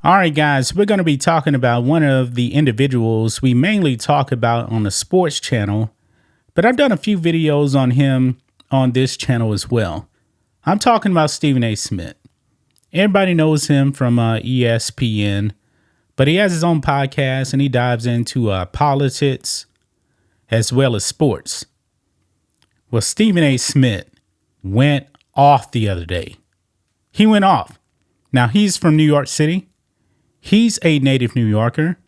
All right, guys, we're going to be talking about one of the individuals we mainly talk about on the sports channel, but I've done a few videos on him on this channel as well. I'm talking about Stephen A. Smith. Everybody knows him from ESPN, but he has his own podcast and he dives into politics as well as sports. Well, Stephen A. Smith went off the other day. He went off. Now, he's from New York City. He's a native New Yorker.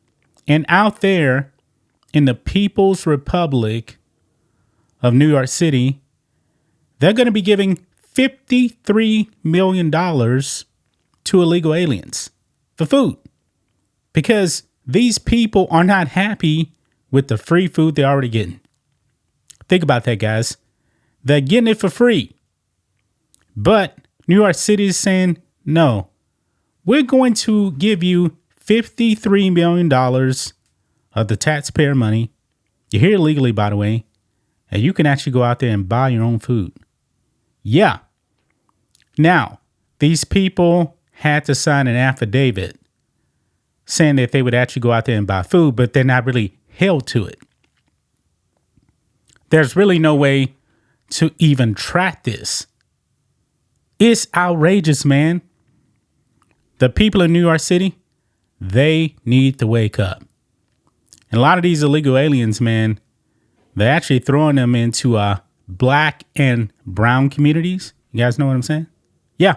And out there in the People's Republic of New York City, they're going to be giving $53 million to illegal aliens for food because these people are not happy with the free food they're already getting. Think about that, guys. They're getting it for free. But New York City is saying, no, we're going to give you $53 million of the taxpayer money. You're here illegally, by the way, and you can actually go out there and buy your own food. Yeah. Now, these people had to sign an affidavit saying that they would actually go out there and buy food, but they're not really held to it. There's really no way to even track this. It's outrageous, man. The people in New York City, they need to wake up. And a lot of these illegal aliens, man, they're actually throwing them into black and brown communities. You guys know what I'm saying? Yeah.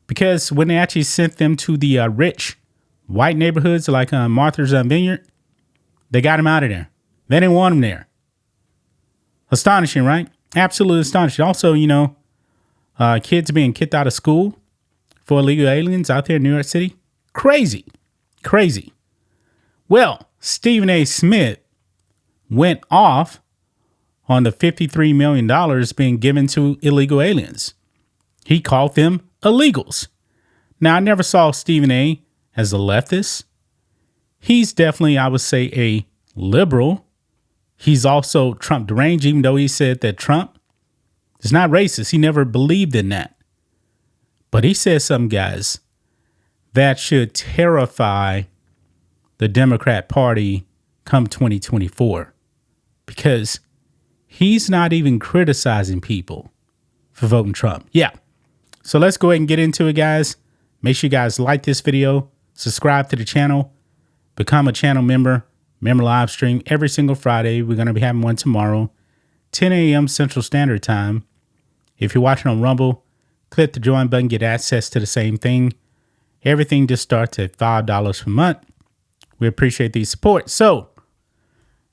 Because when they actually sent them to the rich white neighborhoods like Martha's Vineyard, they got them out of there. They didn't want them there. Astonishing, right? Absolutely astonishing. Also, kids being kicked out of school for illegal aliens out there in New York City. Crazy. Crazy. Well, Stephen A. Smith went off on the $53 million being given to illegal aliens. He called them illegals. Now, I never saw Stephen A. as a leftist. He's definitely, I would say, a liberal. He's also Trump deranged, even though he said that Trump is not racist. He never believed in that. But he said something, guys, that should terrify the Democrat Party come 2024. Because he's not even criticizing people for voting Trump. Yeah. So let's go ahead and get into it, guys. Make sure you guys like this video, subscribe to the channel, become a channel member. Remember, live stream every single Friday. We're going to be having one tomorrow, 10 a.m. Central Standard Time. If you're watching on Rumble, click the join button, get access to the same thing. Everything just starts at $5 per month. We appreciate the support. So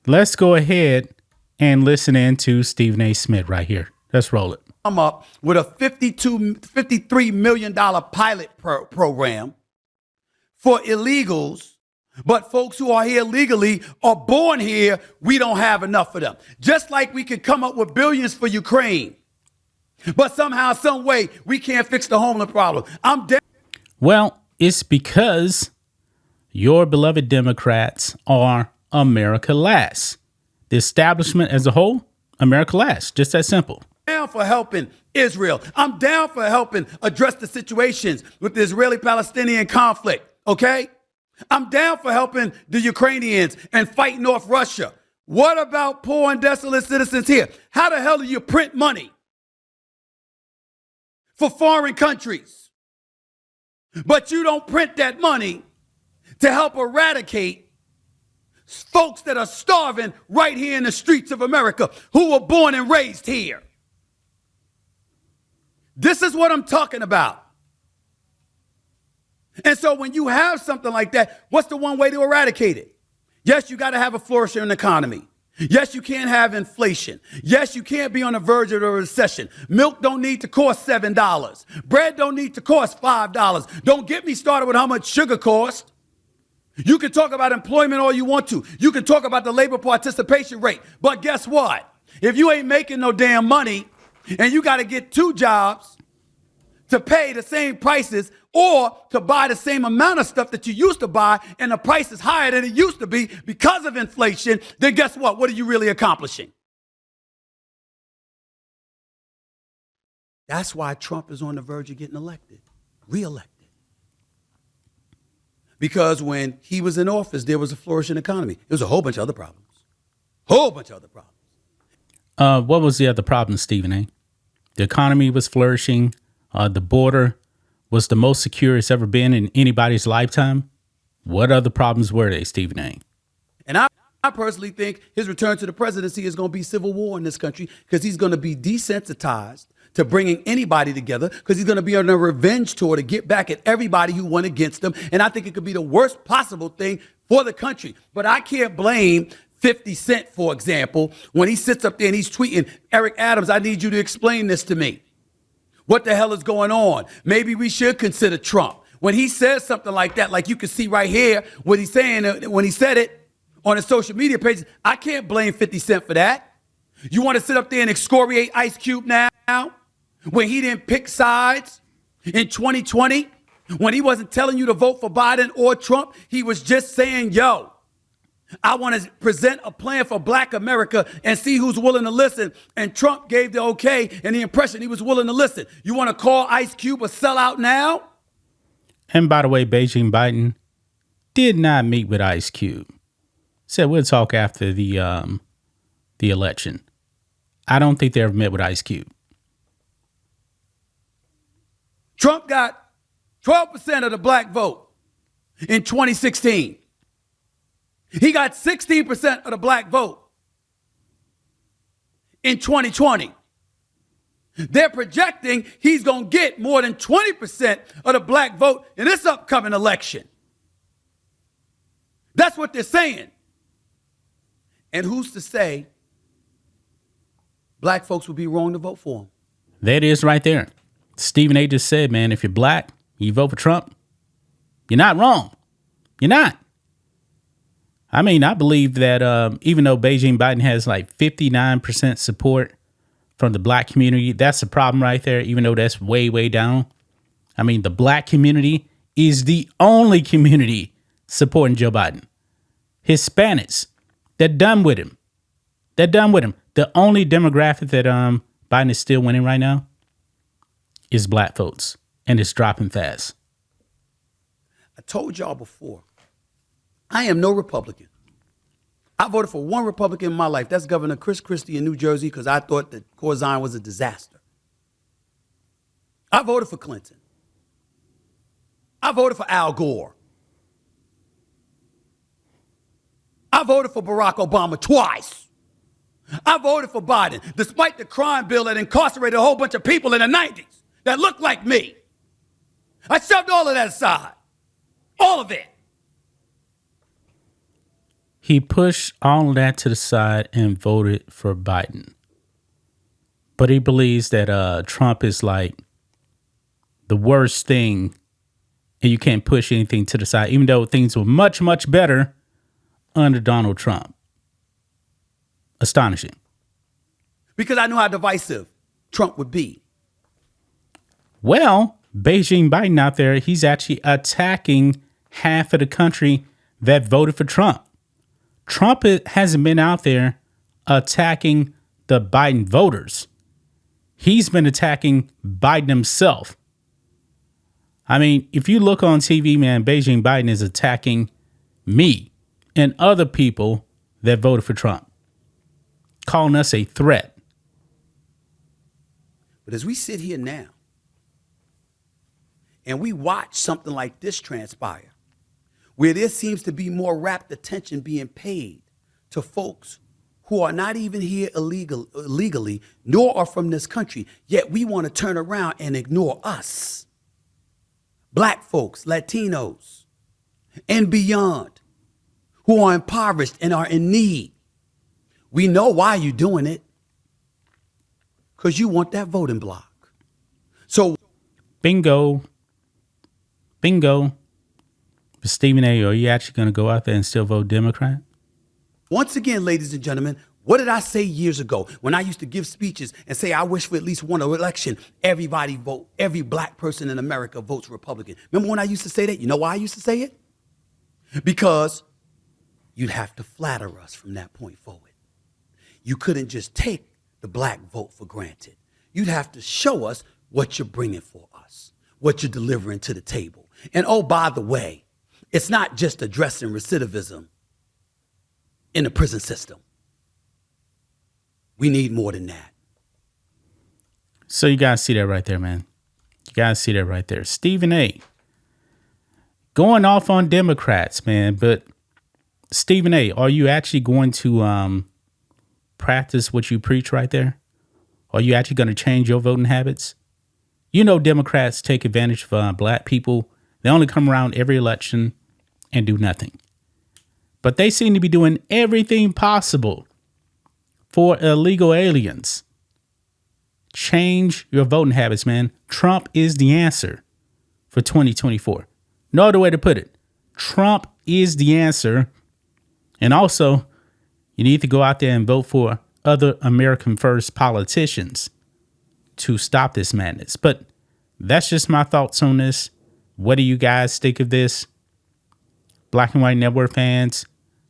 let's go ahead and listen in to Stephen A. Smith right here. Let's roll it. I'm up with a $53 million pilot program for illegals. But folks who are here legally are born here. We don't have enough for them. Just like we could come up with billions for Ukraine. But somehow, some way, we can't fix the homeless problem. Well, it's because your beloved Democrats are America last. The establishment as a whole, America last. Just that simple. Down for helping Israel. I'm down for helping address the situations with the Israeli-Palestinian conflict. Okay? I'm down for helping the Ukrainians and fighting off Russia. What about poor and desolate citizens here? How the hell do you print money for foreign countries, but you don't print that money to help eradicate folks that are starving right here in the streets of America who were born and raised here? This is what I'm talking about. And so when you have something like that, what's the one way to eradicate it? Yes, you got to have a flourishing economy. Yes, you can't have inflation. Yes, you can't be on the verge of a recession. Milk don't need to cost $7. Bread don't need to cost $5. Don't get me started with how much sugar costs. You can talk about employment all you want to. You can talk about the labor participation rate. But guess what? If you ain't making no damn money and you got to get two jobs to pay the same prices or to buy the same amount of stuff that you used to buy and the price is higher than it used to be because of inflation, then guess what? What are you really accomplishing? That's why Trump is on the verge of getting elected, reelected. Because when he was in office, there was a flourishing economy. There was a whole bunch of other problems. Whole bunch of other problems. What was the other problem, Stephen A? The economy was flourishing. The border was the most secure it's ever been in anybody's lifetime. What other problems were they, Stephen A? And I personally think his return to the presidency is going to be civil war in this country because he's going to be desensitized to bringing anybody together because he's going to be on a revenge tour to get back at everybody who went against him. And I think it could be the worst possible thing for the country. But I can't blame 50 Cent, for example, when he sits up there and he's tweeting, Eric Adams, I need you to explain this to me. What the hell is going on? Maybe we should consider Trump. When he says something like that, like you can see right here, what he's saying when he said it on his social media pages, I can't blame 50 Cent for that. You want to sit up there and excoriate Ice Cube now? When he didn't pick sides in 2020, when he wasn't telling you to vote for Biden or Trump, he was just saying, yo, I want to present a plan for Black America and see who's willing to listen. And Trump gave the okay and the impression he was willing to listen. You want to call Ice Cube a sellout now? And by the way, Beijing Biden did not meet with Ice Cube. Said we'll talk after the election. I don't think they ever met with Ice Cube. Trump got 12% of the black vote in 2016. He got 16% of the black vote in 2020. They're projecting he's going to get more than 20% of the black vote in this upcoming election. That's what they're saying. And who's to say black folks would be wrong to vote for him? There it is right there. Stephen A. just said, man, if you're black, you vote for Trump, you're not wrong. You're not. I mean, I believe that even though Beijing Biden has like 59% support from the black community, that's a problem right there, even though that's way, way down. I mean, the black community is the only community supporting Joe Biden. Hispanics, they're done with him. They're done with him. The only demographic that Biden is still winning right now is black votes, and it's dropping fast. I told y'all before, I am no Republican. I voted for one Republican in my life. That's Governor Chris Christie in New Jersey because I thought that Corzine was a disaster. I voted for Clinton. I voted for Al Gore. I voted for Barack Obama twice. I voted for Biden, despite the crime bill that incarcerated a whole bunch of people in the 90s that looked like me. I shoved all of that aside. All of it. He pushed all of that to the side and voted for Biden. But he believes that Trump is like the worst thing and you can't push anything to the side, even though things were much, much better under Donald Trump. Astonishing. Because I knew how divisive Trump would be. Well, Beijing Biden out there, he's actually attacking half of the country that voted for Trump. Trump hasn't been out there attacking the Biden voters. He's been attacking Biden himself. I mean, if you look on TV, man, Beijing Biden is attacking me and other people that voted for Trump, calling us a threat. But as we sit here now and we watch something like this transpire, where there seems to be more rapt attention being paid to folks who are not even here illegally, nor are from this country, yet we want to turn around and ignore us. Black folks, Latinos, and beyond, who are impoverished and are in need. We know why you're doing it. Because you want that voting block. So, bingo. But Stephen A., are you actually going to go out there and still vote Democrat? Once again, ladies and gentlemen, what did I say years ago when I used to give speeches and say I wish for at least one election, everybody vote, every black person in America votes Republican? Remember when I used to say that? You know why I used to say it? Because you'd have to flatter us from that point forward. You couldn't just take the black vote for granted. You'd have to show us what you're bringing for us, what you're delivering to the table. And oh, by the way, It's not just addressing recidivism in the prison system. We need more than that. So you guys see that right there, man. You guys see that right there. Stephen A. going off on Democrats, man. But Stephen A., are you actually going to practice what you preach right there? Are you actually going to change your voting habits? You know, Democrats take advantage of black people. They only come around every election and do nothing. But they seem to be doing everything possible for illegal aliens. Change your voting habits, man. Trump is the answer for 2024. No other way to put it. Trump is the answer. And also, you need to go out there and vote for other American first politicians to stop this madness. But that's just my thoughts on this. What do you guys think of this? Black and White Network fans,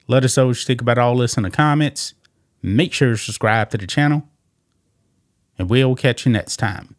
let us know what you think about all this in the comments. Make sure to subscribe to the channel. And we'll catch you next time.